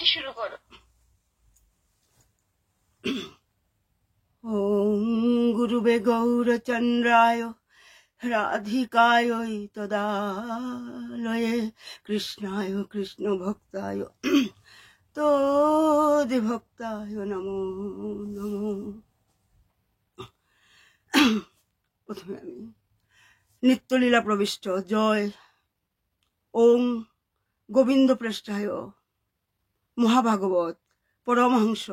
শুরু করো। ওম গুরুবে গৌরচন্দ্রায় রাধিকায় তদালয়ে কৃষ্ণায় কৃষ্ণ ভক্তায় তদ্ভক্তায় নমো নমো। প্রথমে আমি নিত্যলীলা প্রবিষ্ট জয় ওম গোবিন্দ পৃষ্ঠায় মহাভাগবত পরমহংস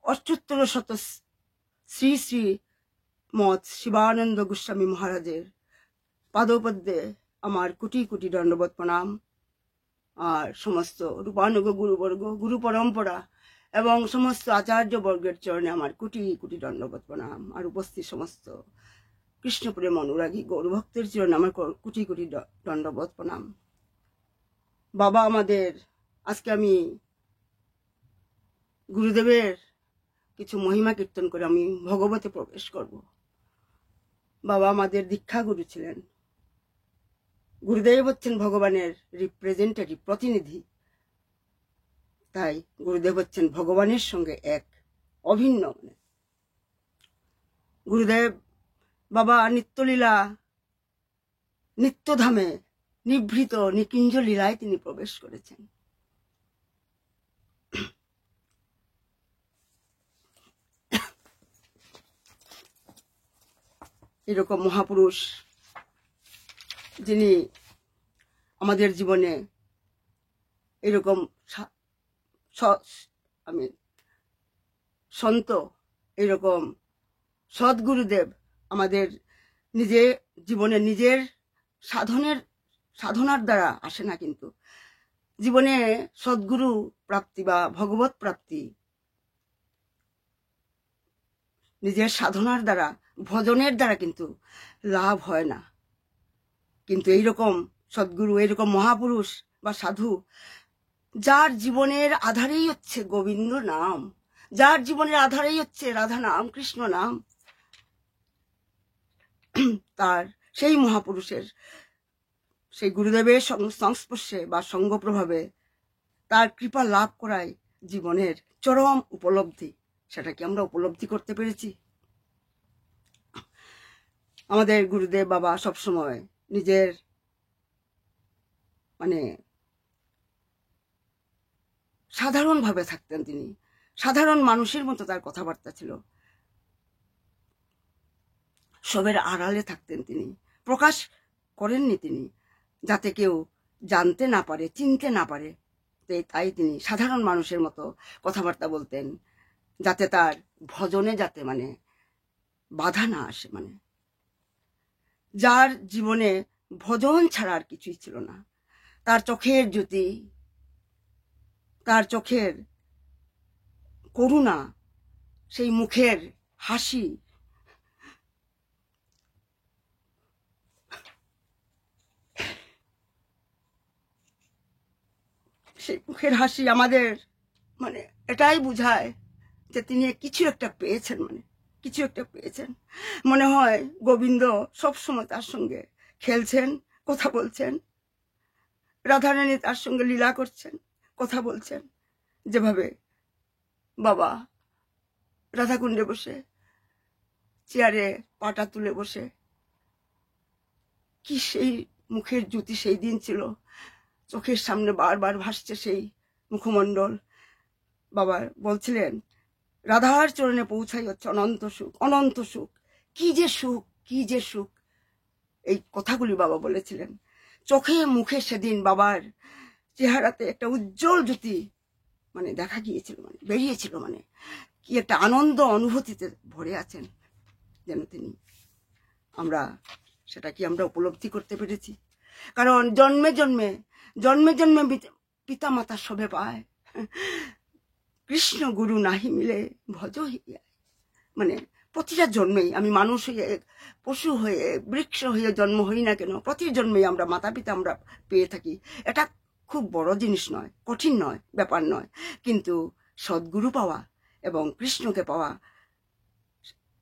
অষ্টোত্তর শত শ্রী শ্রী মত শিবানন্দ গোস্বামী মহারাজের পাদপদ্মে আমার কোটি কোটি দণ্ডবত প্রণাম। আর সমস্ত রূপানুগ গুরুবর্গ গুরু পরম্পরা এবং সমস্ত আচার্য বর্গের চরণে আমার কোটি কোটি দণ্ডবত প্রণাম। আর উপস্থিত সমস্ত কৃষ্ণপ্রেম অনুরাগী গৌরভক্তের চরণে আমার কোটি কোটি দণ্ডবত প্রণাম। বাবা আমাদের আজকে আমি গুরুদেবের কিছু মহিমা কীর্তন করে আমি ভগবতে প্রবেশ করব। বাবা আমাদের দীক্ষা গুরু ছিলেন। গুরুদেব হচ্ছেন ভগবানের রিপ্রেজেন্টেটিভ, প্রতিনিধি। তাই গুরুদেব হচ্ছেন ভগবানের সঙ্গে এক অভিন্ন। গুরুদেব বাবা নিত্যলীলা নিত্যধামে নিভৃত নিকুঞ্জ লীলায় তিনি প্রবেশ করেছেন। এরকম মহাপুরুষ যিনি আমাদের জীবনে এরকম সন্ত, এরকম সদ্গুরুদেব আমাদের জীবনে নিজের সাধনার দ্বারা আসে না, কিন্তু জীবনে সদ্গুরু প্রাপ্তি বা ভগবত প্রাপ্তি নিজের সাধনার দ্বারা, ভজনের দ্বারা কিন্তু লাভ হয় না। কিন্তু এইরকম সদ্গুরু, এইরকম মহাপুরুষ বা সাধু, যার জীবনের আধারেই হচ্ছে গোবিন্দ নাম, যার জীবনের আধারেই হচ্ছে রাধা নাম, কৃষ্ণ নাম, তার সেই মহাপুরুষের, সেই গুরুদেবের সংস্পর্শে বা সঙ্গ প্রভাবে তার কৃপা লাভ করাই জীবনের চরম উপলব্ধি। সেটা কি আমরা উপলব্ধি করতে পেরেছি? আমাদের গুরুদেব বাবা সবসময় নিজের সাধারণভাবে থাকতেন। তিনি সাধারণ মানুষের মতো তার কথাবার্তা ছিল। সবের আড়ালে থাকতেন, তিনি প্রকাশ করেননি তিনি, যাতে কেউ জানতে না পারে, চিনতে না পারে। তাই তিনি সাধারণ মানুষের মতো কথাবার্তা বলতেন, যাতে তার ভজনে যাতে বাধা না আসে। যার জীবনে ভজন ছাড়া আর কিছুই ছিল না। তার চোখের জ্যোতি, তার চোখের করুণা, সেই মুখের হাসি, সেই মুখের হাসি আমাদের এটাই বুঝায় যে তিনি কিছু একটা পেয়েছেন, কিছু একটা পেয়েছেন। মনে হয় গোবিন্দ সবসময় তার সঙ্গে খেলছেন, কথা বলছেন, রাধারানী তার সঙ্গে লীলা করছেন, কথা বলছেন। যেভাবে বাবা রাধাকুণ্ডে বসে চেয়ারে পাটা তুলে বসে, কি সেই মুখের জ্যোতি সেই দিন ছিল, চোখের সামনে বারবার ভাসছে সেই মুখমণ্ডল। বাবা বলছিলেন, রাধার চরণে পৌঁছাই হচ্ছে অনন্ত সুখ, অনন্ত সুখ। কি যে সুখ, কি যে সুখ, এই কথাগুলি বাবা বলেছিলেন। চোখে মুখে সেদিন বাবার চেহারাতে একটা উজ্জ্বল জ্যোতি দেখা গিয়েছিল, বেরিয়েছিল। কি একটা আনন্দ অনুভূতিতে ভরে আছেন যেন তিনি। সেটা কি আমরা উপলব্ধি করতে পেরেছি? কারণ জন্মে জন্মে জন্মে জন্মে পিতা মাতা সবে পায়, কৃষ্ণ গুরু নাহি মিলে ভজ হইয়া। প্রতিটা জন্মেই, আমি মানুষ হয়ে, পশু হয়ে, বৃক্ষ হয়ে জন্ম হই না কেন, প্রতি জন্মেই আমরা মাতা পিতা আমরা পেয়ে থাকি। এটা খুব বড় জিনিস নয়, কঠিন নয়, ব্যাপার নয়। কিন্তু সদ্গুরু পাওয়া এবং কৃষ্ণকে পাওয়া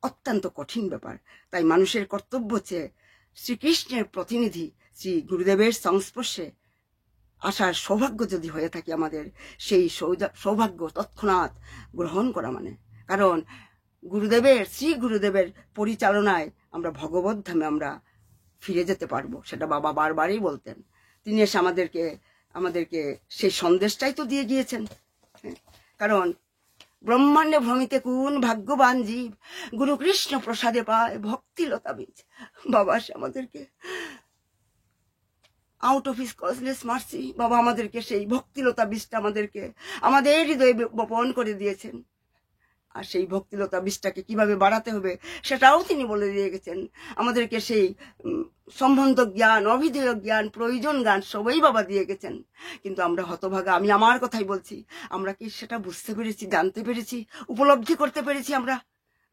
অত্যন্ত কঠিন ব্যাপার। তাই মানুষের কর্তব্য হচ্ছে শ্রীকৃষ্ণের প্রতিনিধি শ্রী গুরুদেবের সংস্পর্শে আসার সৌভাগ্য যদি হয়ে থাকে আমাদের, সেই সৌভাগ্য তৎক্ষণাৎ গ্রহণ করা মানে, কারণ গুরুদেবের, শ্রী গুরুদেবের পরিচালনায় আমরা ভগবত ধামে আমরা ফিরে যেতে পারবো। সেটা বাবা বারবারই বলতেন। তিনি এসে আমাদেরকে সেই সন্দেশটাই তো দিয়ে গিয়েছেন। কারণ ব্রহ্মাণ্ডে ভ্রমিতে কোন ভাগ্যবান জীব, গুরু কৃষ্ণ প্রসাদে পায় ভক্তিলতা বীজ। বাবা সে আমাদেরকে আউট অফ হিজ কজলেস মার্সি, বাবা আমাদেরকে সেই ভক্তিলতা বীজটা আমাদেরকে আমাদের হৃদয়ে বপন করে দিয়েছেন। আর সেই ভক্তিলতা বীজটাকে কিভাবে বাড়াতে হবে সেটাও তিনি বলে দিয়ে গেছেন। আমাদেরকে সেই সম্বন্ধ জ্ঞান, অভিধেয় জ্ঞান, প্রয়োজন জ্ঞান সবই বাবা দিয়ে গেছেন। কিন্তু আমরা হতভাগা, আমি আমার কথাই বলছি, আমরা কি সেটা বুঝতে পেরেছি, জানতে পেরেছি, উপলব্ধি করতে পেরেছি আমরা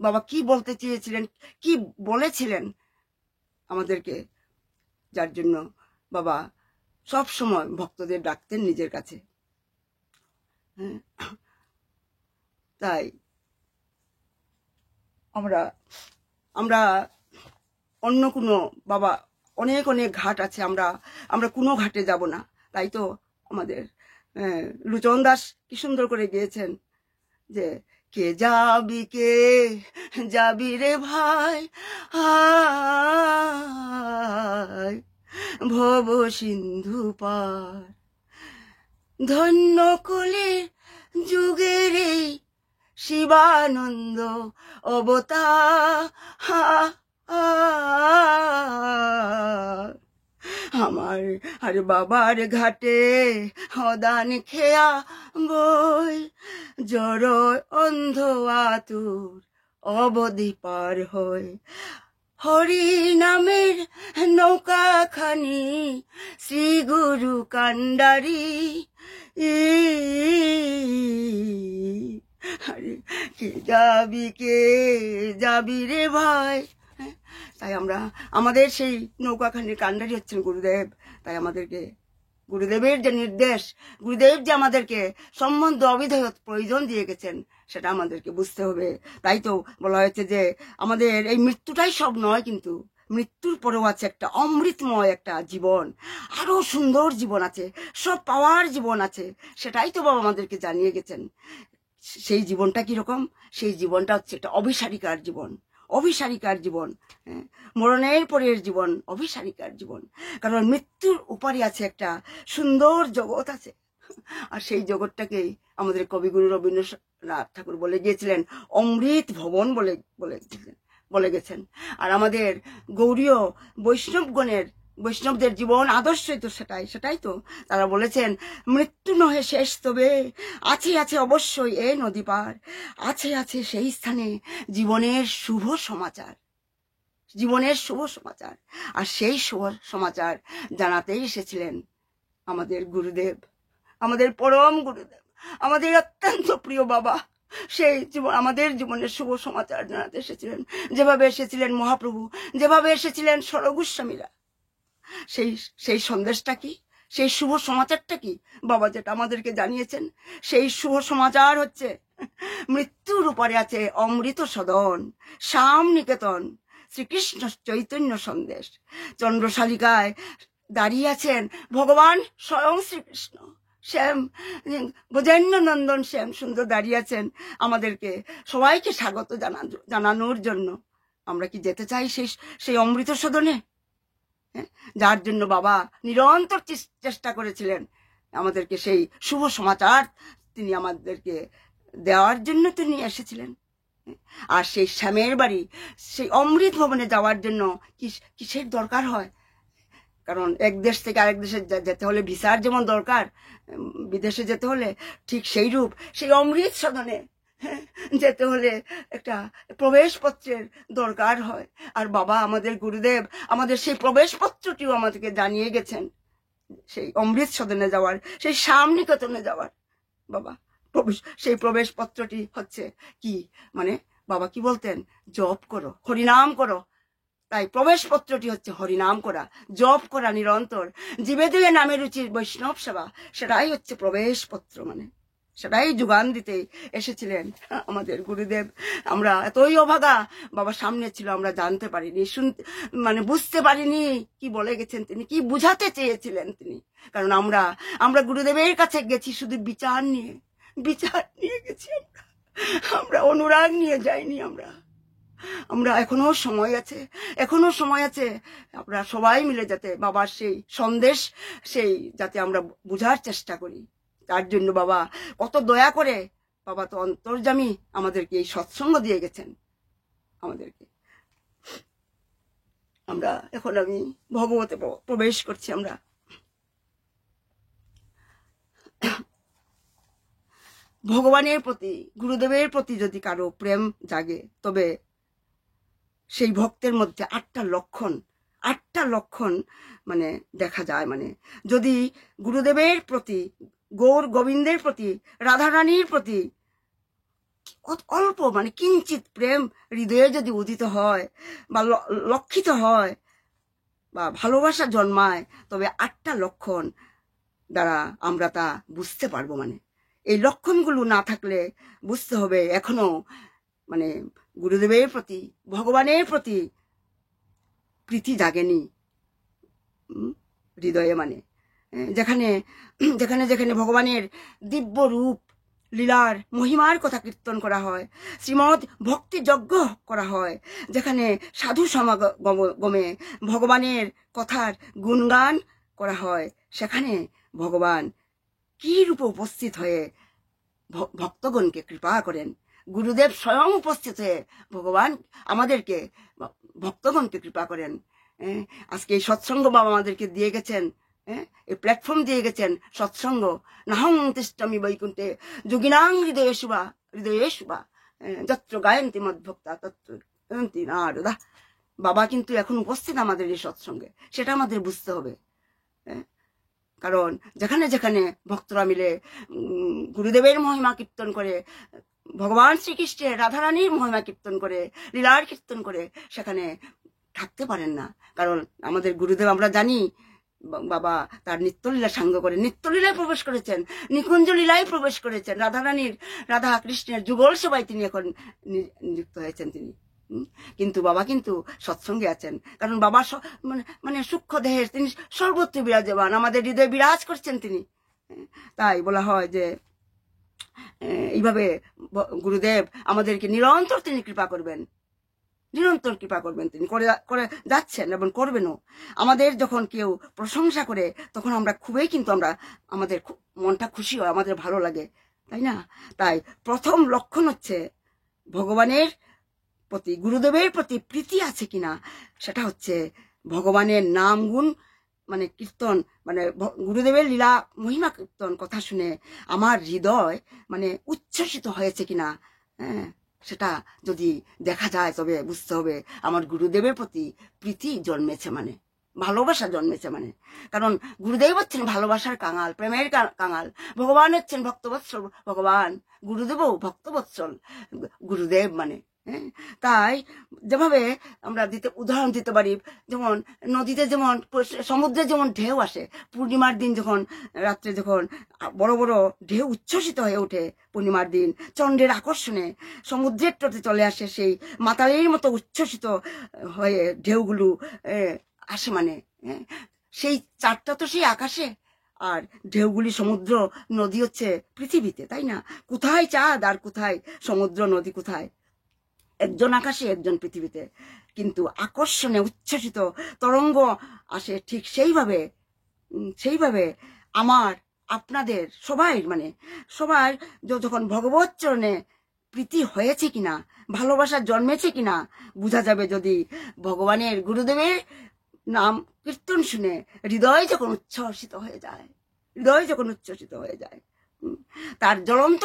বাবা কি বলতে চেয়েছিলেন, কি বলেছিলেন আমাদেরকে? যার জন্য বাবা সব সময় ভক্তদের ডাকতেন নিজের কাছে। তাই আমরা অন্য কোনো বাবা অনেক অনেক ঘাট আছে, আমরা কোনো ঘাটে যাব না। তাই তো আমাদের লুচন দাস কি সুন্দর করে গিয়েছেন যে, কে যাবি রে ভাই আয় ভব সিন্ধু পার, ধন্য কলির যুগের এই শিবানন্দ অবতার। আমার আর বাবার ঘাটে হদান খেয়া বই, জড় অন্ধ আতুর অবধি পার হয়। হরি নামের নৌকাখানি শ্রী গুরু কান্ডারি, আরে কে যাবি রে ভাই। তাই আমাদের সেই নৌকাখানির কান্ডারি হচ্ছেন গুরুদেব। তাই আমাদেরকে গুরুদেবের যে নির্দেশ, গুরুদেব যে আমাদেরকে সম্বন্ধ অভিধেয় প্রয়োজন দিয়ে গেছেন সেটা আমাদেরকে বুঝতে হবে। তাই তো বলা হয়েছে যে আমাদের এই মৃত্যুটাই সব নয়, কিন্তু মৃত্যুর পরেও আছে একটা অমৃতময় একটা জীবন, আরো সুন্দর জীবন আছে, সব পাওয়ার জীবন আছে। সেটাই তো বাবা আমাদেরকে জানিয়ে গেছেন। সেই জীবনটা কিরকম? সেই জীবনটা হচ্ছে একটা অভিসারিকার জীবন, অভিসারিকার জীবন, মরণের পরের জীবন, অভিসারিকার জীবন। কারণ মৃত্যুর উপরে আছে একটা সুন্দর জগৎ আছে, আর সেই জগৎটাকেই আমাদের কবিগুরু রবীন্দ্রনাথ ঠাকুর বলে গিয়েছিলেন অমৃত ভবন বলে গেছেন। আর আমাদের গৌড়ীয় বৈষ্ণবদের জীবন আদর্শই তো সেটাই তো তারা বলেছেন, মৃত্যু নহে শেষ তবে আছে অবশ্যই এ নদী পার, আছে সেই স্থানে জীবনের শুভ সমাচার, জীবনের শুভ সমাচার। আর সেই শুভ সমাচার জানাতেই এসেছিলেন আমাদের গুরুদেব, আমাদের পরম গুরুদেব, আমাদের অত্যন্ত প্রিয় বাবা। সেই আমাদের জীবনের শুভ সমাচার জানাতে এসেছিলেন, যেভাবে এসেছিলেন মহাপ্রভু, যেভাবে এসেছিলেন সরগোস্বামীরা। সেই সন্দেশটা কি, সেই শুভ সমাচারটা কি বাবা যেটা আমাদেরকে জানিয়েছেন? সেই শুভ সমাচার হচ্ছে মৃত্যুর উপরে আছে অমৃত সদন, শ্যাম নিকেতন, শ্রীকৃষ্ণ চৈতন্য সন্দেশ। চন্দ্রশালিকায় দাঁড়িয়ে আছেন ভগবান স্বয়ং শ্রীকৃষ্ণ, শ্যাম গজেন্দ্র নন্দন শ্যাম সুন্দর দাঁড়িয়ে আছেন আমাদেরকে সবাইকে স্বাগত জানানোর জন্য। আমরা কি যেতে চাই সেই অমৃত সদনে? যার জন্য বাবা নিরন্তর চেষ্টা করেছিলেন আমাদেরকে সেই শুভ সমাচার তিনি আমাদেরকে দেওয়ার জন্য তিনি এসেছিলেন। আর সেই শ্যামের বাড়ি, সেই অমৃত ভবনে যাওয়ার জন্য কিসের দরকার হয়? কারণ এক দেশ থেকে আরেক দেশে যেতে হলে ভিসার যেমন দরকার, বিদেশে যেতে হলে ঠিক সেই রূপ সেই অমৃত সদনে যেতে হলে একটা প্রবেশপত্রের দরকার হয়। আর বাবা আমাদের গুরুদেব আমাদের সেই প্রবেশপত্রটিও আমাদেরকে জানিয়ে গেছেন, সেই অমৃত সদনে যাওয়ার, সেই শ্যাম নিকেতনে যাওয়ার। বাবা সেই প্রবেশপত্রটি হচ্ছে কি, মানে বাবা কি বলতেন? জপ করো, হরিনাম করো। তাই প্রবেশপত্রটি হচ্ছে হরিনাম করা, জপ করা নিরন্তর, জীবে দিলে নামে রুচির বৈষ্ণব সেবা, সেটাই হচ্ছে প্রবেশপত্র। মানে সেটাই যোগান দিতে এসেছিলেন আমাদের গুরুদেব। আমরা এতই অভাগা, বাবা সামনে ছিল, আমরা জানতে পারিনি, শুনতে মানে বুঝতে পারিনি কি বলে গেছেন তিনি, কি বুঝাতে চেয়েছিলেন তিনি। কারণ আমরা গুরুদেবের কাছে গেছি শুধু বিচার নিয়ে গেছি, আমরা অনুরাগ নিয়ে যাইনি। আমরা এখনো সময় আছে আমরা সবাই মিলে যাতে বাবার সেই সন্দেশ যাতে আমরা বুঝার চেষ্টা করি। তার জন্য বাবা কত দয়া করে, বাবা তো অন্তর্যামী, আমাদেরকে এই সৎসঙ্গ দিয়ে গেছেন আমাদেরকে। এখন আমি ভগবতে প্রবেশ করছি। আমরা ভগবানের প্রতি, গুরুদেবের প্রতি যদি কারো প্রেম জাগে, তবে সেই ভক্তের মধ্যে আটটা লক্ষণ মানে দেখা যায়। মানে যদি গুরুদেবের প্রতি, গৌর গোবিন্দের প্রতি, রাধারানীর প্রতি অল্প মানে কিঞ্চিত প্রেম হৃদয়ে যদি উদিত হয় বা লক্ষিত হয় বা ভালোবাসা জন্মায়, তবে আটটা লক্ষণ দ্বারা আমরা তা বুঝতে পারবো। মানে এই লক্ষণগুলো না থাকলে বুঝতে হবে এখনো মানে গুরুদেবের প্রতি, ভগবানের প্রতি প্রীতি জাগেনি হৃদয়ে। মানে যেখানে যেখানে যেখানে ভগবানের দিব্য রূপ লীলার মহিমার কথা কীর্তন করা হয়, শ্রীমদ ভক্তি যজ্ঞ করা হয়, যেখানে সাধু সমাগমে ভগবানের কথার গুণগান করা হয়, সেখানে ভগবান কি রূপে উপস্থিত হয়ে ভক্তগণকে কৃপা করেন। গুরুদেব স্বয়ং উপস্থিত হয়ে ভগবান আমাদেরকে, ভক্তগণকে কৃপা করেন। আজকে এই সৎসঙ্গ বাবা আমাদেরকে দিয়ে গেছেন, এই প্ল্যাটফর্ম দিয়ে গেছেন সৎসঙ্গ। নাহং তিষ্ঠমি বৈকুণ্ঠে যোগিনাং হৃদয়ে শুভা যত্র গায়ন্তি মদ্ভক্তা তত্র গায়ন্তি নারদা। বাবা কিন্তু এখন উপস্থিত আমাদের এই সৎসঙ্গে, সেটা আমাদের বুঝতে হবে। কারণ যেখানে যেখানে ভক্তরা মিলে গুরুদেবের মহিমা কীর্তন করে, ভগবান শ্রীকৃষ্ণের, রাধারানীর মহিমা কীর্তন করে, লীলার কীর্তন করে, সেখানে থাকতে পারেন না। কারণ আমাদের গুরুদেব, আমরা জানি বাবা তার নিত্যলীলা সাঙ্গ করে নিত্যলীলায় প্রবেশ করেছেন, নিকুঞ্জ লীলায় প্রবেশ করেছেন, রাধা কৃষ্ণের যুগল সবাই তিনি এখন নিযুক্ত হয়েছেন তিনি। কিন্তু বাবা কিন্তু সৎসঙ্গে আছেন, কারণ বাবা মানে সূক্ষ্ম দেহের তিনি সর্বত্র বিরাজমান, আমাদের হৃদয়ে বিরাজ করছেন তিনি। তাই বলা হয় যে এইভাবে গুরুদেব আমাদেরকে নিরন্তর তিনি কৃপা করবেন, নিরন্তর কৃপা করবেন তিনি, করে যাচ্ছেন এবং করবেনও। আমাদের যখন কেউ প্রশংসা করে তখন আমরা খুবই কিন্তু আমাদের মনটা খুশি হয়, আমাদের ভালো লাগে, তাই না? তাই প্রথম লক্ষণ হচ্ছে ভগবানের প্রতি, গুরুদেবের প্রতি প্রীতি আছে কিনা, সেটা হচ্ছে ভগবানের নাম গুণ মানে কীর্তন, মানে গুরুদেবের লীলা মহিমা কীর্তন কথা শুনে আমার হৃদয় মানে উচ্ছ্বসিত হয়েছে কিনা, সেটা যদি দেখা যায় তবে বুঝতে হবে আমার গুরুদেবের প্রতি প্রীতি জন্মেছে, মানে ভালোবাসা জন্মেছে। মানে কারণ গুরুদেব হচ্ছেন ভালোবাসার কাঙাল, প্রেমের কাঙাল, ভগবান হচ্ছেন ভক্তবৎসল ভগবান, গুরুদেবও ভক্তবৎসল গুরুদেব। মানে তাই যেভাবে আমরা উদাহরণ দিতে পারি, যেমন নদীতে যেমন সমুদ্রে যেমন ঢেউ আসে, পূর্ণিমার দিন যখন রাত্রে যখন বড় বড় ঢেউ উচ্ছ্বসিত হয়ে ওঠে, পূর্ণিমার দিন চন্দ্রের আকর্ষণে সমুদ্রের তটে চলে আসে, সেই মাতালের মতো উচ্ছ্বসিত হয়ে ঢেউগুলো আসে। মানে সেই চারটা তো সেই আকাশে, আর ঢেউগুলি সমুদ্র, নদী হচ্ছে পৃথিবীতে, তাই না? কোথায় চাঁদ আর কোথায় সমুদ্র, নদী কোথায়? একজন আকাশে, একজন পৃথিবীতে, কিন্তু আকর্ষণে উচ্ছ্বসিত তরঙ্গ আসে। ঠিক সেইভাবে আমার, আপনাদের সবাই মানে সবার যখন ভগবত চরণে প্রীতি হয়েছে কিনা, ভালোবাসা জন্মেছে কিনা বোঝা যাবে যদি ভগবানের, গুরুদেবের নাম কীর্তন শুনে হৃদয় যখন উচ্ছ্বসিত হয়ে যায়। তার জ্বলন্ত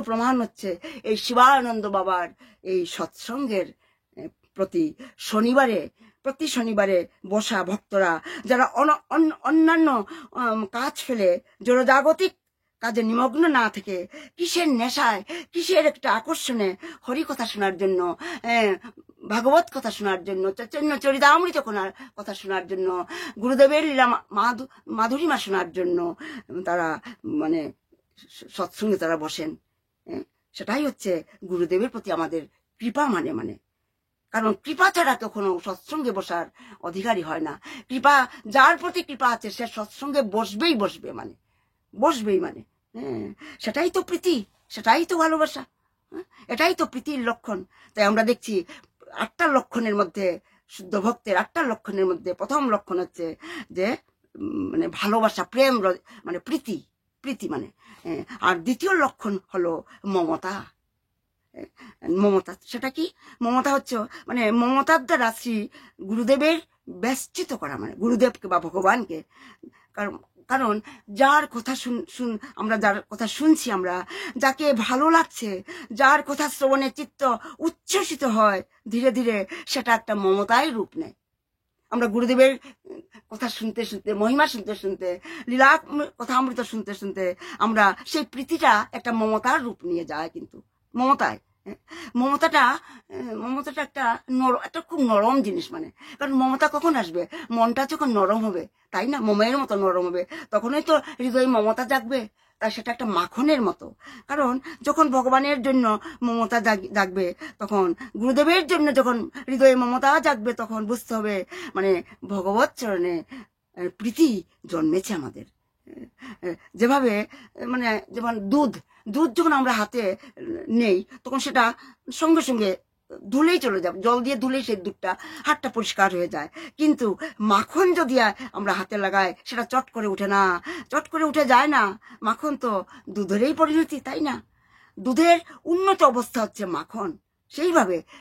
প্রমাণ হচ্ছে এই শিবানন্দ বাবার এই সৎসঙ্গের প্রতি প্রতি শনিবারে বসা ভক্তরা, যারা অন্যান্য কাজ ফেলে জড়জাগতিক কাজে নিমগ্ন না থেকে কিসের নেশায়, কিসের একটা আকর্ষণে হরি কথা শোনার জন্য, ভাগবত কথা শোনার জন্য, চৈতন্য চরিতামৃত কথা শোনার জন্য, গুরুদেবের লীলা মাধুরিমা শোনার জন্য তারা মানে সৎসঙ্গে তারা বসেন, সেটাই হচ্ছে গুরুদেবের প্রতি আমাদের কৃপা মানে কারণ কৃপা ছাড়া কখনো সৎসঙ্গে বসার অধিকারী হয় না। কৃপা, যার প্রতি কৃপা আছে সে সৎসঙ্গে বসবেই মানে সেটাই তো প্রীতি, সেটাই তো ভালোবাসা, এটাই তো প্রীতির লক্ষণ। তাই আমরা দেখছি 8টা লক্ষণের মধ্যে, শুদ্ধ ভক্তের 8টা লক্ষণের মধ্যে প্রথম লক্ষণ হচ্ছে যে মানে ভালোবাসা, প্রেম, মানে প্রীতি মানে, আর দ্বিতীয় লক্ষণ হলো মমতা। সেটা কি? মমতা হচ্ছে মানে মমতার দ্বারা শ্রী গুরুদেবের ব্যস্তিত করা, মানে গুরুদেবকে বা ভগবানকে। কারণ যার কথা আমরা যার কথা শুনছি, আমরা যাকে ভালো লাগছে, যার কথা শ্রবণে চিত্ত উচ্ছ্বসিত হয়, ধীরে ধীরে সেটা একটা মমতায় রূপ নেয়। আমরা গুরুদেবের কথা শুনতে শুনতে, মহিমা শুনতে শুনতে, লীলা কথা অমৃত শুনতে শুনতে আমরা সেই প্রীতিটা একটা মমতার রূপ নিয়ে যায়। কিন্তু মমতাটা একটা খুব নরম জিনিস, মানে কারণ মমতা কখন আসবে? মনটা যখন নরম হবে, তাই না? মোমের মতো নরম হবে, তখনই তো হৃদয়ে মমতা জাগবে। তাই সেটা একটা মাখনের মতো। কারণ যখন ভগবানের জন্য মমতা জাগবে, তখন গুরুদেবের জন্য যখন হৃদয়ে মমতা জাগবে, তখন বুঝতে হবে মানে ভগবত চরণে প্রীতি জন্মেছে আমাদের। যেভাবে মানে যেমন দুধ যখন আমরা হাতে নেই, তখন সেটা সঙ্গে সঙ্গে ধুলেই চলে যাবে, জল দিয়ে ধুলেই সেই দুধটা, হাতটা পরিষ্কার হয়ে যায়। কিন্তু মাখন যদি আমরা হাতে লাগাই, সেটা চট করে উঠে না, চট করে উঠে যায় না। মাখন তো দুধেরই পরিণতি, তাই না? দুধের উন্নত অবস্থা হচ্ছে মাখন।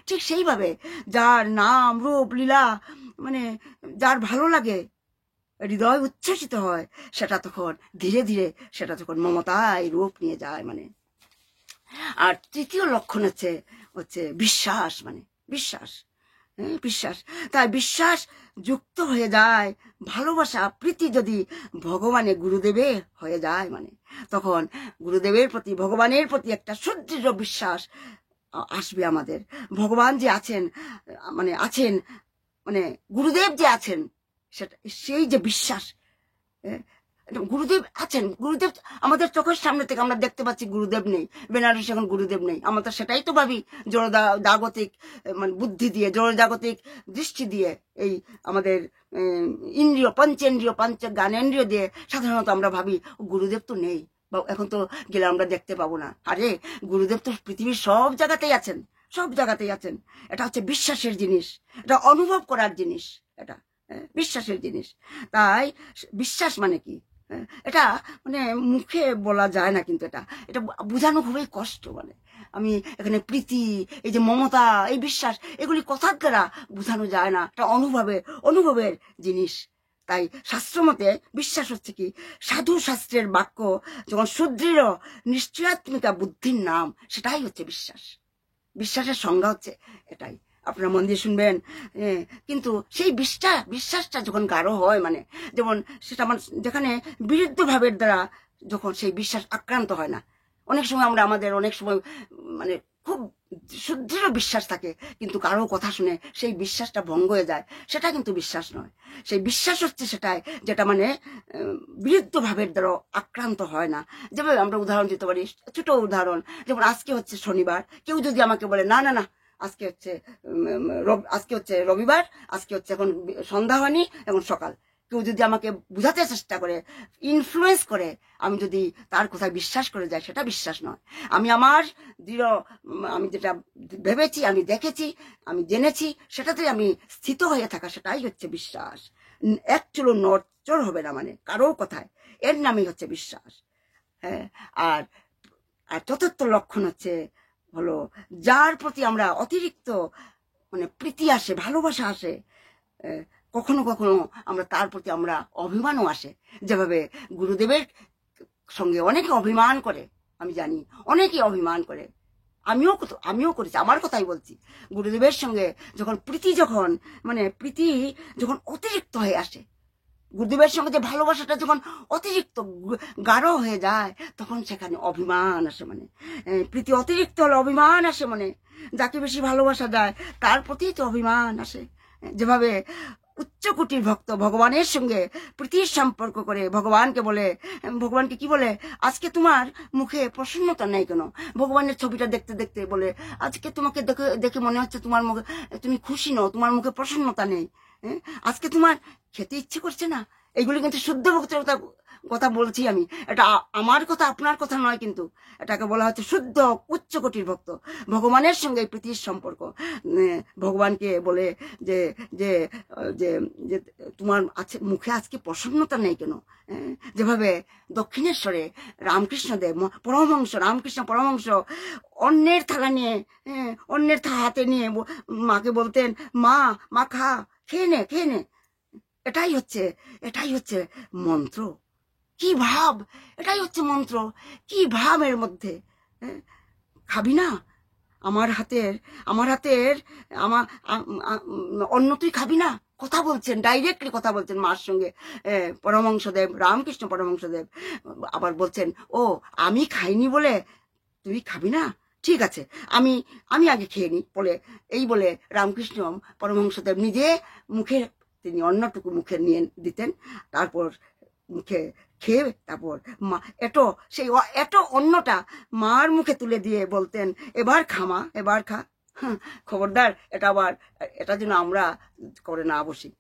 ঠিক সেইভাবে যার নাম রূপ লীলা মানে যার ভালো লাগে, হৃদয় উচ্ছ্বসিত হয়, সেটা তখন ধীরে ধীরে সেটা তখন মমতায় রূপ নিয়ে যায় মানে। আর তৃতীয় লক্ষণ হচ্ছে বিশ্বাস, মানে বিশ্বাস। তাই বিশ্বাস যুক্ত হয়ে যায়, ভালোবাসা প্রীতি যদি ভগবানে গুরুদেবে হয়ে যায়, মানে তখন গুরুদেবের প্রতি, ভগবানের প্রতি একটা সুদৃঢ় বিশ্বাস আসবে আমাদের। ভগবান যে আছেন মানে গুরুদেব যে আছেন, সেটা সেই যে বিশ্বাস, গুরুদেব আছেন, গুরুদেব আমাদের চোখের সামনে থেকে আমরা দেখতে পাচ্ছি গুরুদেব নেই, বেনারস এখন গুরুদেব নেই। আমরা তো সেটাই তো ভাবি, জাগতিক মানে বুদ্ধি দিয়ে, জাগতিক দৃষ্টি দিয়ে, এই আমাদের পঞ্চেন্দ্রিয় জ্ঞানেন্দ্রিয় দিয়ে সাধারণত আমরা ভাবি গুরুদেব তো নেই, বা এখন তো গেলে আমরা দেখতে পাবো না। আরে গুরুদেব তো পৃথিবীর সব জায়গাতেই আছেন। এটা হচ্ছে বিশ্বাসের জিনিস, এটা অনুভব করার জিনিস, এটা বিশ্বাসের জিনিস। তাই বিশ্বাস মানে কি? এটা মানে মুখে বলা যায় না, কিন্তু এটা বোঝানো খুবই কষ্ট। মানে আমি এখানে প্রীতি, এই যে মমতা, এই বিশ্বাস, এগুলি কথার দ্বারা বোঝানো যায় না, এটা অনুভবের জিনিস। তাই শাস্ত্র মতে বিশ্বাস হচ্ছে কি? সাধু শাস্ত্রের বাক্য যখন সুদৃঢ় নিশ্চয়াত্মিকা বুদ্ধির নাম, সেটাই হচ্ছে বিশ্বাস। বিশ্বাসের সংজ্ঞা হচ্ছে এটাই। আপনারা মন দিয়ে শুনবেন। কিন্তু সেই বিশ্বাসটা যখন গাঢ় হয়, মানে যেমন সেটা মানে যেখানে বিরুদ্ধ ভাবের দ্বারা যখন সেই বিশ্বাস আক্রান্ত হয় না। অনেক সময় অনেক সময় মানে খুব সুদৃঢ় বিশ্বাস থাকে, কিন্তু কারো কথা শুনে সেই বিশ্বাসটা ভঙ্গ হয়ে যায়, সেটা কিন্তু বিশ্বাস নয়। সেই বিশ্বাস হচ্ছে সেটাই যেটা মানে বিরুদ্ধ ভাবের দ্বারা আক্রান্ত হয় না। যেভাবে আমরা উদাহরণ দিতে পারি, ছোট উদাহরণ, যেমন আজকে হচ্ছে শনিবার, কেউ যদি আমাকে বলে না আজকে হচ্ছে রবিবার, আজকে হচ্ছে এখন সন্ধ্যা হয়নি, এখন সকাল, কেউ যদি আমাকে বুঝাতে চেষ্টা করে, ইনফ্লুয়েন্স করে, আমি যদি তার কথায় বিশ্বাস করে যাই, সেটা বিশ্বাস নয়। আমি যেটা ভেবেছি, আমি দেখেছি, আমি জেনেছি, সেটাতে আমি স্থিত হয়ে থাকা, সেটাই হচ্ছে বিশ্বাস। এক চুলো নড়চড় হবে না মানে কারো কথায়, এর নামই হচ্ছে বিশ্বাস। হ্যাঁ, আর চতুর্থ লক্ষণ হলো যার প্রতি আমরা অতিরিক্ত মানে প্রীতি আসে, ভালোবাসা আসে, কখনো কখনো আমরা তার প্রতি আমরা অভিমানও আসে। যেভাবে গুরুদেবের সঙ্গে অনেকে অভিমান করে, আমি জানি অনেকেই অভিমান করে, আমিও করেছি, আমার কথাই বলছি। গুরুদেবের সঙ্গে যখন প্রীতি যখন অতিরিক্ত হয়ে আসে, গুরুদেবের সঙ্গে যে ভালোবাসাটা যখন অতিরিক্ত গাঢ় হয়ে যায়, তখন সেখানে অভিমান আসে, মানে প্রীতি অতিরিক্ত হলে অভিমান আসে, মানে যাকে বেশি ভালোবাসা যায় তার প্রতি তো অভিমান আসে। যেভাবে উচ্চকোটির ভক্ত ভগবানের সঙ্গে প্রীতির সম্পর্ক করে ভগবানকে কি বলে, আজকে তোমার মুখে প্রসন্নতা নেই কেন? ভগবানের ছবিটা দেখতে দেখতে বলে, আজকে তোমাকে দেখে দেখে মনে হচ্ছে তোমার মুখে তুমি খুশি নও, তোমার মুখে প্রসন্নতা নেই, আজকে তোমার খেতে ইচ্ছে করছে না। এইগুলি কিন্তু শুদ্ধ ভক্তের কথা বলছি আমি, এটা আমার কথা আপনার কথা নয়, কিন্তু এটাকে বলা হচ্ছে শুদ্ধ উচ্চকোটির ভক্ত ভগবানের সঙ্গে প্রীতির সম্পর্ক। ভগবানকে বলে যে যে যে যে তোমার মুখে আজকে প্রসন্নতা নেই কেন? যেভাবে দক্ষিণেশ্বরে রামকৃষ্ণদেব পরমহংস, রামকৃষ্ণ পরমহংস অন্যের থালা নিয়ে, অন্যের হাতে নিয়ে মাকে বলতেন, মা খা, খেয়ে নে। এটাই হচ্ছে মন্ত্র। কি ভাব, এটাই হচ্ছে মন্ত্র। কি ভাব এর মধ্যে। খাবি না আমার হাতের অন্য তুই খাবি না? কথা বলছেন, ডাইরেক্টলি কথা বলছেন মার সঙ্গে পরমহংসদেব, রামকৃষ্ণ পরমহংসদেব। আবার বলছেন, ও আমি খাইনি বলে তুই খাবি না, ঠিক আছে আমি আগে খেয়ে নি বলে রামকৃষ্ণ পরমহংসদেব নিজে তিনি অন্নটুকু মুখে নিয়ে দিতেন, তারপর মুখে খেয়ে তারপর মা এটো অন্নটা মার মুখে তুলে দিয়ে বলতেন, এবার খা মা, এবার খা। খবরদার এটা যেন আমরা করে না বসি,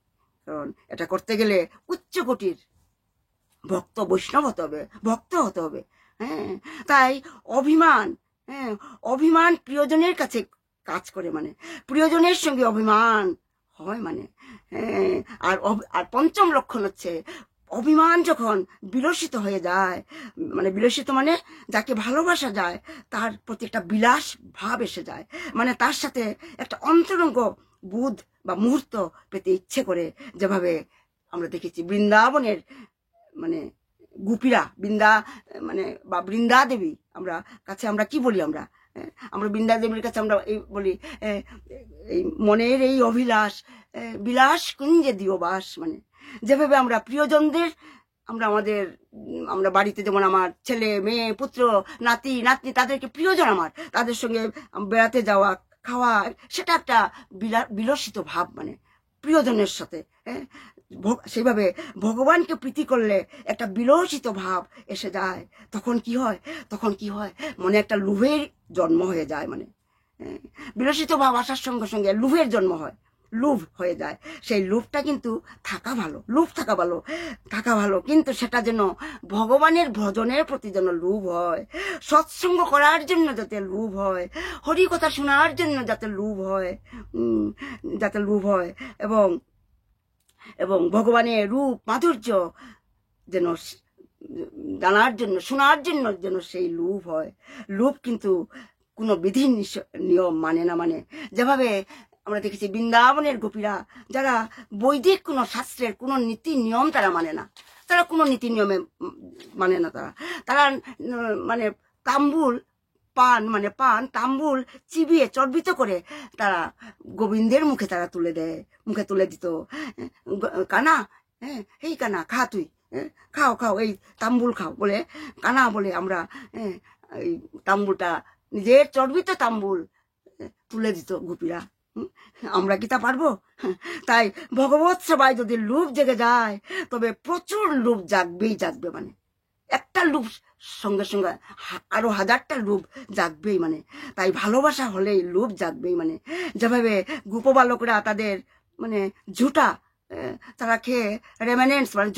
কারণ এটা করতে গেলে উচ্চকোটির ভক্ত বৈষ্ণব হতে হবে, ভক্ত হতে হবে। তাই অভিমান প্রিয়জনের কাছে কাজ করে, মানে প্রিয়জনের সঙ্গে অভিমান হয়, মানে আর পঞ্চম লক্ষণ হচ্ছে অভিমান যখন বিলসিত হয়ে যায়, মানে বিলসিত মানে যাকে ভালোবাসা যায় তার প্রতি একটা বিলাস ভাব এসে যায়, মানে তার সাথে একটা অন্তরঙ্গ বোধ বা মুহূর্ত পেতে ইচ্ছে করে। যেভাবে আমরা দেখেছি বৃন্দাবনের মানে গোপীরা বা বৃন্দা দেবী, আমরা কি বলি, আমরা বৃন্দা দেবীর কাছে আমরা এই বলি, এই মনের এই অভিলাষ বিলাস কুঞ্জে দিও বাস। মানে যেভাবে আমরা প্রিয়জনদের আমরা বাড়িতে, যেমন আমার ছেলে মেয়ে পুত্র নাতি নাতনি, তাদেরকে প্রিয়জন আমার, তাদের সঙ্গে বেড়াতে যাওয়া, খাওয়া, সেটা একটা বিলসিত ভাব, মানে প্রিয়জনের সাথে। সেইভাবে ভগবানকে প্রীতি করলে একটা বিলসিত ভাব এসে যায়। তখন কি হয় মনে একটা লোভের জন্ম হয়ে যায়, মানে বিলসিত ভাব আসার সঙ্গে সঙ্গে লোভের জন্ম হয়, লোভ হয়ে যায়। সেই লোভটা কিন্তু থাকা ভালো, কিন্তু সেটা যেন ভগবানের ভজনের প্রতি যেন লোভ হয়, সৎসঙ্গ করার জন্য যাতে লোভ হয়, হরি কথা শোনার জন্য যাতে লোভ হয়, এবং ভগবানের রূপ মাধুর্য যেন জানার জন্য, শোনার জন্য যেন সেই লোভ হয়। লোভ কিন্তু কোনো বিধি নিয়ম মানে না, মানে যেভাবে আমরা দেখেছি বৃন্দাবনের গোপীরা, যারা বৈদিক কোনো শাস্ত্রের কোনো নীতি নিয়ম তারা মানে না, তারা কোনো নীতি নিয়মে মানে না, তারা মানে তাম্বুল চিবিয়ে চর্বিত করে তারা গোবিন্দের মুখে তুলে দিত। কানা, এই কানা খা, তুই খাও, এই তাম্বুল খাও বলে, কানা বলে আমরা এই তাম্বুলটা, নিজের চর্বিত তাম্বুল তুলে দিত গোপীরা। আমরা কি তা পারবো? তাই ভগবৎ সেবায় যদি লোভ জেগে যায়, তবে প্রচুর লোভ জাগবে, মানে একটা লোভ সঙ্গে সঙ্গে আরো হাজারটা লোভ জাগবেই, মানে তাই ভালোবাসা হলেই লোভ জাগবেই। মানে যেভাবে গোপবালকরা তাদের মানে তারা খেয়ে রেমানেন্টস, মানে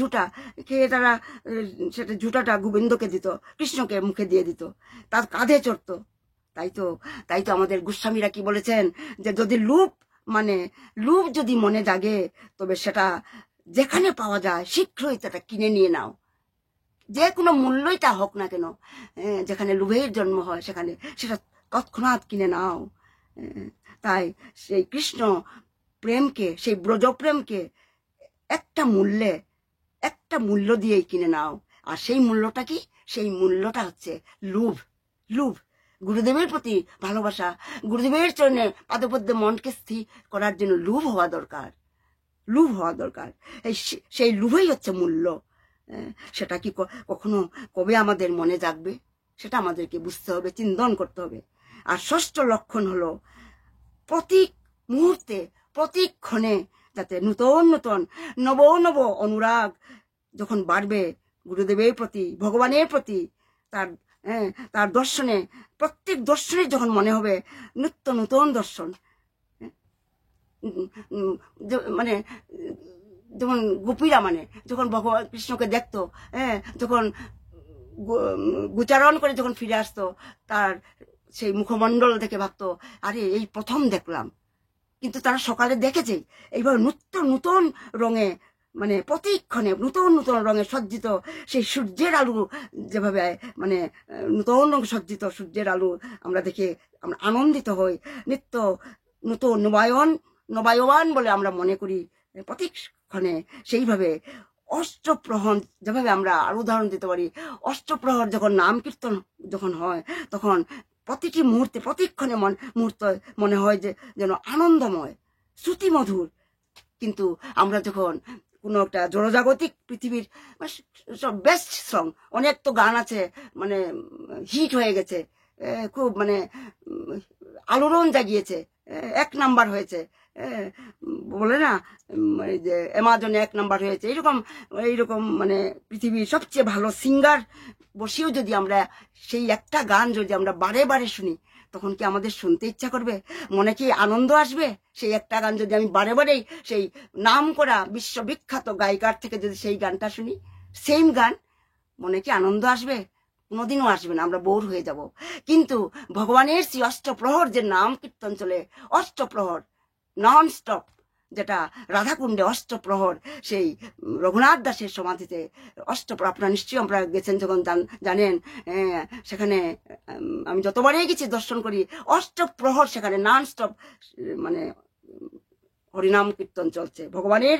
খেয়ে তারা সেটা ঝুটাটা গোবিন্দকে দিত, কৃষ্ণকে মুখে দিয়ে দিত, তার কাঁধে চড়তো। তাই তো আমাদের গোস্বামীরা কি বলেছেন, যে যদি লোভ যদি মনে জাগে, তবে সেটা যেখানে পাওয়া যায় শীঘ্রই সেটা কিনে নিয়ে নাও, যে কোনো মূল্যই তা হোক না কেন, যেখানে লোভের জন্ম হয় সেখানে সেটা তৎক্ষণাৎ কিনে নাও। তাই সেই কৃষ্ণ প্রেমকে, সেই ব্রজ প্রেমকে একটা মূল্য দিয়েই কিনে নাও। আর সেই মূল্যটা কি? সেই মূল্যটা হচ্ছে লোভ। গুরুদেবের প্রতি ভালোবাসা, গুরুদেবের চরণে পাদপদ্মে মনকে স্থির করার জন্য লোভ হওয়া দরকার। সেই লোভই হচ্ছে মূল্য। সেটা কি কখনো কবে আমাদের মনে জাগবে, সেটা আমাদেরকে বুঝতে হবে, চিন্তন করতে হবে। আর ষষ্ঠ লক্ষণ হলো প্রতি মুহূর্তে প্রতিক্ষণে যাতে নূতন নূতন নব নব অনুরাগ যখন বাড়বে গুরুদেবের প্রতি, ভগবানের প্রতি, তার দর্শনে, প্রত্যেক দর্শনে যখন মনে হবে নিত্য নূতন দর্শন, মানে যেমন গোপীরা মানে যখন ভগবান কৃষ্ণকে দেখতো, যখন গোচারণ করে যখন ফিরে আসতো, তার সেই মুখমণ্ডল দেখে ভাবতো আরে এই প্রথম দেখলাম। কিন্তু তারা সকালে দেখেছে এইভাবে নূতন রঙে, মানে প্রতিক্ষণে নূতন নূতন রঙে সজ্জিত সেই সূর্যের আলো, যেভাবে মানে নূতন রঙে সজ্জিত সূর্যের আলো আমরা দেখে আমরা আনন্দিত হই, নিত্য নূতন নবায়বান বলে আমরা মনে করি প্রতিক্ষণে। সেইভাবে অষ্টপ্রহর, যেভাবে আমরা আর উদাহরণ দিতে পারি, অষ্টপ্রহর যখন নাম কীর্তন যখন হয়, তখন প্রতিটি মুহূর্তে প্রতিক্ষণে মুহূর্তে মনে হয় যে যেন আনন্দময়, শ্রুতিমধুর। কিন্তু আমরা যখন কোনো একটা জড়জাগতিক পৃথিবীর সব বেস্ট সং, অনেক তো গান আছে মানে হিট হয়ে গেছে, খুব মানে আলোড়ন জাগিয়েছে, 1 নাম্বার হয়েছে, বলে না যে অ্যামাজনে 1 নাম্বার হয়েছে, এইরকম মানে পৃথিবীর সবচেয়ে ভালো সিঙ্গার বসেও যদি আমরা সেই একটা গান যদি আমরা বারে বারে শুনি, তখন কি আমাদের শুনতে ইচ্ছা করবে? মনে কি আনন্দ আসবে? সেই একটা গান যদি আমি বারে বারেই সেই নাম করা বিশ্ববিখ্যাত গায়িকার থেকে যদি সেই গানটা শুনি, সেম গান, মনে কি আনন্দ আসবে? কোনোদিনও আসবে না, আমরা বোর হয়ে যাব। কিন্তু ভগবানের সেই অষ্টপ্রহর যে নাম কীর্তন চলে, অষ্টপ্রহর নন স্টপ, যেটা রাধাকুণ্ডে অষ্টপ্রহর, সেই রঘুনাথ দাসের সমাধিতে অষ্টপ্রহর, আপনারা নিশ্চয়ই আমরা গেছেন যখন জানেন, সেখানে আমি যতবারই গেছি দর্শন করি, অষ্টপ্রহর সেখানে নন স্টপ মানে হরিনাম কীর্তন চলছে, ভগবানের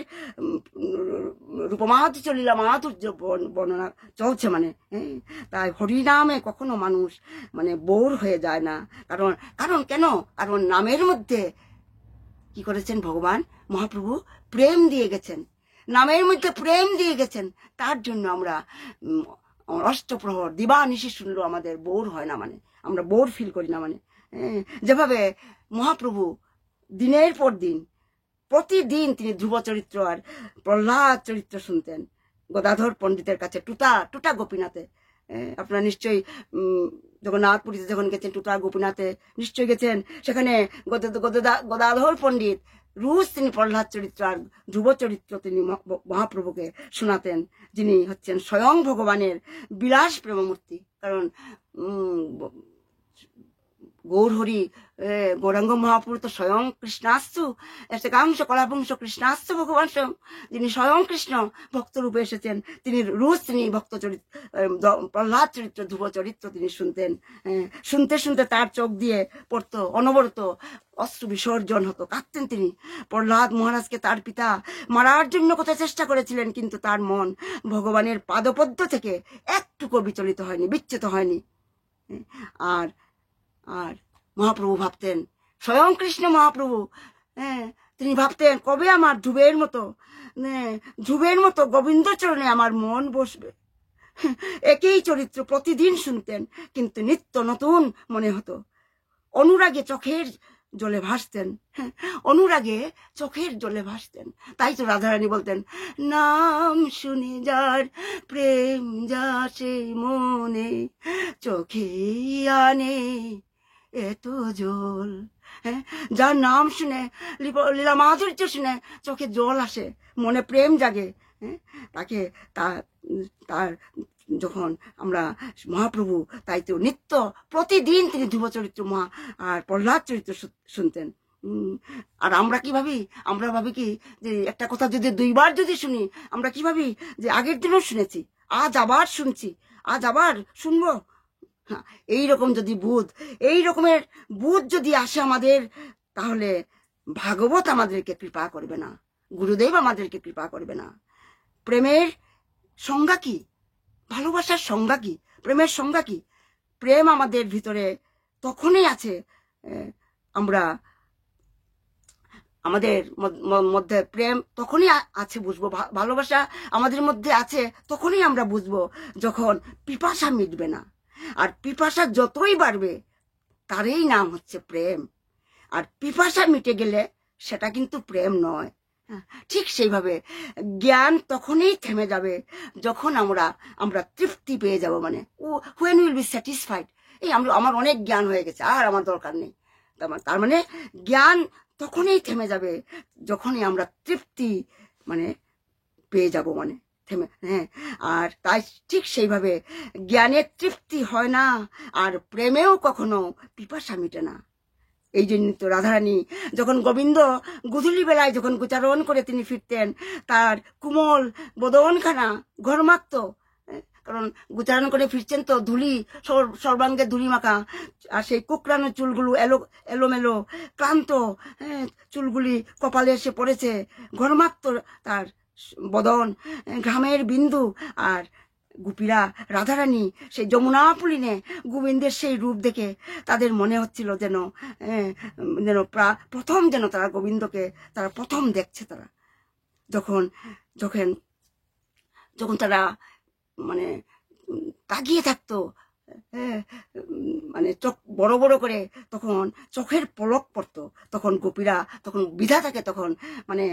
রূপমাধুর্য লীলা মাধুর্য বর্ণনা চলছে, মানে তাই হরিনামে কখনো মানুষ মানে বোর হয়ে যায় না। কারণ কেন? কারণ নামের মধ্যে কি করেছেন ভগবান মহাপ্রভু? প্রেম দিয়ে গেছেন, নামের মধ্যে প্রেম দিয়ে গেছেন। তার জন্য আমরা অষ্টপ্রহর দিবানিশি শুনলেও আমাদের বোর হয় না, মানে আমরা বোর ফিল করি না। মানে যেভাবে মহাপ্রভু দিনের পর দিন প্রতিদিন তিনি ধ্রুব চরিত্র আর প্রহ্লাদ চরিত্র শুনতেন গদাধর পণ্ডিতের কাছে, টুটা গোপীনাথে। আপনারা নিশ্চয়ই জগন্নাথপুরীতে যখন গেছেন, টুটা গোপীনাথে নিশ্চয়ই গেছেন, সেখানে গদাধর পণ্ডিত রোজ তিনি প্রহ্লাদ চরিত্র আর ধ্রুব চরিত্র তিনি মহাপ্রভুকে শোনাতেন, যিনি হচ্ছেন স্বয়ং ভগবানের বিলাস প্রেমমূর্তি। কারণ গৌরহরি গৌরাঙ্গ মহাপুরু তো স্বয়ং কৃষ্ণাস্তু, একাংশ কলাপুংশ কৃষ্ণাস্তু ভগবান স্বয়ং, যিনি স্বয়ং কৃষ্ণ ভক্তরূপে এসেছেন। তিনি রোজ তিনি ভক্ত চরিত্র প্রহ্লাদ চরিত্র ধ্রুব চরিত্র তিনি শুনতেন। শুনতে শুনতে তার চোখ দিয়ে পড়তো, অনবরত অশ্রু বিসর্জন হতো, কাঁদতেন তিনি। প্রহ্লাদ মহারাজকে তার পিতা মারার জন্য কত চেষ্টা করেছিলেন, কিন্তু তার মন ভগবানের পাদপদ্ম থেকে একটুকু বিচলিত হয়নি, বিচ্যুত হয়নি। আর মহাপ্রভু ভাবতেন, স্বয়ং কৃষ্ণ মহাপ্রভু তিনি ভাবতেন কবে আমার ধ্রুবের মতো গোবিন্দ চরণে আমার মন বসবে। একই চরিত্র প্রতিদিন শুনতেন, কিন্তু নিত্য নতুন মনে হতো। অনুরাগে চোখের জলে ভাসতেন, অনুরাগে চোখের জলে ভাসতেন। তাই তো রাধারানী বলতেন, নাম শুনে যার প্রেম যাসে মনে, চোখে আনে এত জল। যার নাম শুনে, লীলা মাধুর্য শুনে চোখে জল আসে, মনে প্রেম জাগে, তাকে তার যখন আমরা মহাপ্রভু, তাই তো নিত্য প্রতিদিন তিনি ধ্রুব চরিত্র আর প্রহ্লাদ চরিত্র শুনতেন। আর আমরা কি ভাবি? আমরা ভাবি কি যে একটা কথা যদি 2 বার যদি শুনি, আমরা কি ভাবি যে আগের দিনও শুনেছি, আজ আবার শুনছি, আজ আবার শুনবো। এইরকম যদি এই রকমের বুধ যদি আসে আমাদের, তাহলে ভাগবত আমাদেরকে কৃপা করবে না, গুরুদেব আমাদেরকে কৃপা করবে না। প্রেমের সংজ্ঞা কি? ভালোবাসার সংজ্ঞা কি? প্রেমের সংজ্ঞা কি? প্রেম আমাদের ভিতরে তখনই আছে, আমাদের মধ্যে প্রেম তখনই আছে বুঝবো, ভালোবাসা আমাদের মধ্যে আছে তখনই আমরা বুঝবো যখন পিপাসা মিটবে না। আর পিপাসা যতই বাড়বে তারই নাম হচ্ছে প্রেম। আর পিপাসা মিটে গেলে সেটা কিন্তু প্রেম নয়। ঠিক সেইভাবে জ্ঞান তখনই থেমে যাবে যখন আমরা তৃপ্তি পেয়ে যাব, মানে when we will be satisfied, এই আমার অনেক জ্ঞান হয়ে গেছে, আর আমার দরকার নেই। তার মানে জ্ঞান তখনই থেমে যাবে যখনই আমরা তৃপ্তি মানে পেয়ে যাব, মানে থেমে। হ্যাঁ, আর তাই ঠিক সেইভাবে জ্ঞানের তৃপ্তি হয় না, আর প্রেমেও কখনো পিপাসা মিটে না। এই জন্য তো রাধারানী যখন গোবিন্দ গুধুলি বেলায় যখন গোচারণ করে তিনি ফিরতেন, তার কোমল বদনখানা ঘরমাক্ত, কারণ গোচারণ করে ফিরছেন তো ধুলি, সর্বাঙ্গে ধুলি মাখা, আর সেই কুকরানো চুলগুলো এলোমেলো ক্লান্ত, চুলগুলি কপালে এসে পড়েছে, ঘরমাক্ত তার বদন, ঘামের বিন্দু। আর গোপীরা রাধারানী সেই যমুনা পুলিনে গোবিন্দের সেই রূপ দেখে তাদের মনে হচ্ছিল যেন প্রথম যেন তারা গোবিন্দকে তারা প্রথম দেখছে। তারা যখন যখন যখন তারা মানে তাকিয়ে থাকতো, মানে চোখ বড় বড় করে, তখন চোখের পলক পড়তো, তখন গোপীরা তখন বিধাতাকে, তখন মানে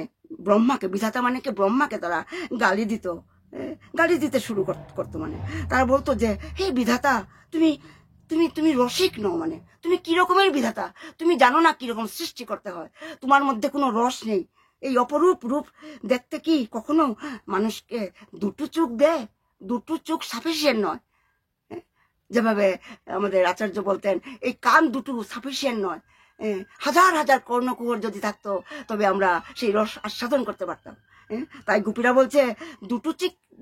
ব্রহ্মাকে, বিধাতা মানে কি ব্রহ্মাকে তারা গালি দিতে শুরু করতো। মানে তারা বলতো যে হে বিধাতা, তুমি তুমি তুমি রসিক নও, মানে তুমি কিরকমের বিধাতা, তুমি জানো না কিরকম সৃষ্টি করতে হয়, তোমার মধ্যে কোনো রস নেই, এই অপরূপ রূপ দেখতে কি কখনো মানুষকে দুটো চোখ দেয়? দুটো চোখ সাফিসিয়েন্ট নয়। যেভাবে আমাদের আচার্য বলতেন, এই কান দুটো সাফিসিয়েন্ট নয়, হাজার হাজার কর্ণকুহর যদি থাকতো তবে আমরা সেই রস আস্বাদন করতে পারতাম। তাই গোপীরা বলছে,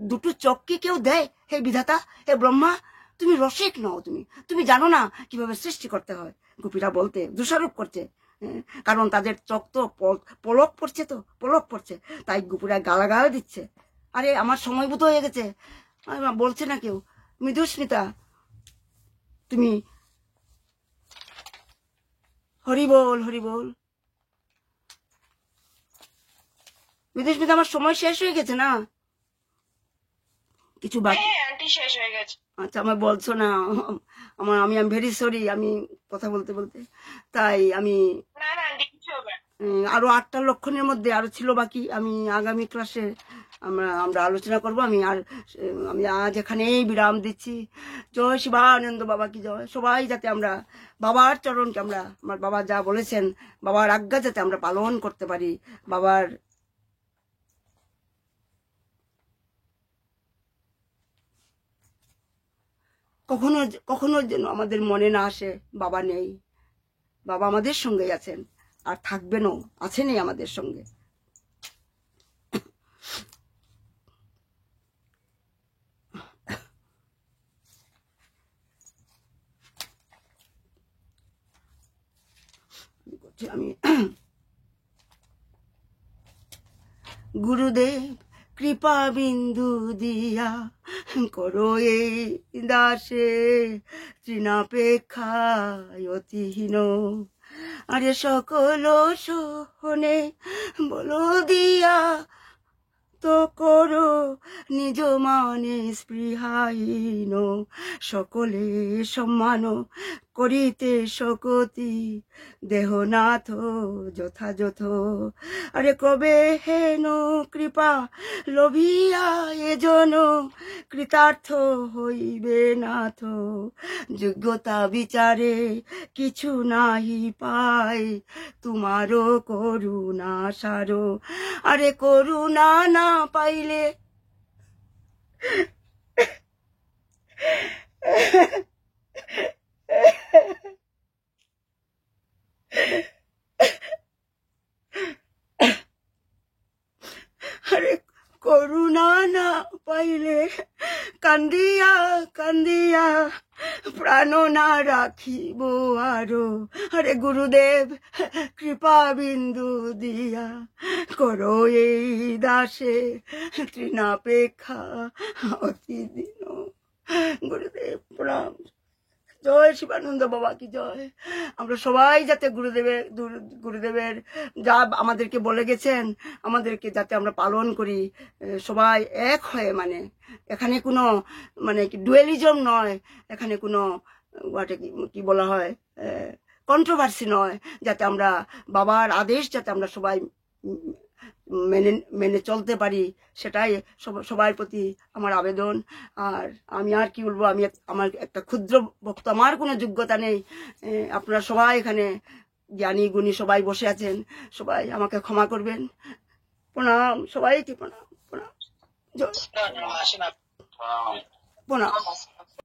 দুটো চোখ কি কেউ দেয় হে বিধাতা, হে ব্রহ্মা, তুমি রসিক নও, তুমি জানো না কিভাবে সৃষ্টি করতে হয়। গোপীরা বলতে দোষারোপ করছে, কারণ তাদের চোখ তো পলক পড়ছে, তাই গোপীরা গালাগাল দিচ্ছে। আরে আমার সময়ভূত হয়ে গেছে, বলছে না কেউ, মৃদুস্মিতা তুমি হরি বল, হরি বল। মৃদুস্মিতা আমার সময় শেষ হয়ে গেছে না, কিছু বাকি? শেষ হয়ে গেছে। আচ্ছা, আমার বলছো না, আমি ভেরি সরি, আমি কথা বলতে তাই আমি আরো 8টা লক্ষণের মধ্যে আরো ছিল বাকি, আমি আগামী ক্লাসে আমরা আলোচনা করব। আমি আজ এখানেই বিরাম দিচ্ছি। জয় শিবানন্দ বাবা কি জয়। সবাই যাতে আমরা বাবার চরণকে আমার বাবা যা বলেছেন, বাবার আজ্ঞা যাতে আমরা পালন করতে পারি, বাবার কখনো যেন আমাদের মনে না আসে বাবা নেই। বাবা আমাদের সঙ্গেই আছেন, আর থাকবেনও, আছেনই আমাদের সঙ্গে। আমি গুরুদেব কৃপা বিন্দু দিয়া করো এই দাসে তৃণাপেক্ষায় অতিহীন, আরে সকল সোহনে বলো দিয়া তো করো নিজ মানে স্পৃহাহীন, সকলে সম্মান করিতে শকতি দেহনাথ যথাযথ, আরে কবে হেন কৃপা লোভিয়া এজন কৃতার্থ হইবে নাথ, যোগ্যতা বিচারে কিছু নাহি পাই তোমারও করুণা সার, আরে করুণা না পাইলে আরে করুণা না পাইলে কান্দিয়া কান্দিয়া প্রাণ না রাখিব আরো, আরে গুরুদেব কৃপা বিন্দু দিয়া করো এই দাসে তৃণাপেক্ষা অতিদিন। গুরুদেব প্রণাম। জয় শিবানন্দ বাবা কি জয়। আমরা সবাই যাতে গুরুদেবের যা আমাদেরকে বলে গেছেন, আমাদেরকে যাতে আমরা পালন করি, সবাই এক হয়ে, মানে এখানে কোনো মানে কি ডুয়েলিজম নয়, এখানে কোনো কি বলা হয় কন্ট্রোভার্সি নয়, যাতে আমরা বাবার আদেশ যাতে আমরা সবাই মেনে মেনে চলতে পারি, সেটাই সবার প্রতি আমার আবেদন। আর আমি আর কি বলবো, আমি আমার একটা ক্ষুদ্র বক্তব্য, আমার কোনো যোগ্যতা নেই। আপনারা সবাই এখানে জ্ঞানী গুণী সবাই বসে আছেন, সবাই আমাকে ক্ষমা করবেন। প্রণাম, সবাইকে প্রণাম, প্রণাম, প্রণাম।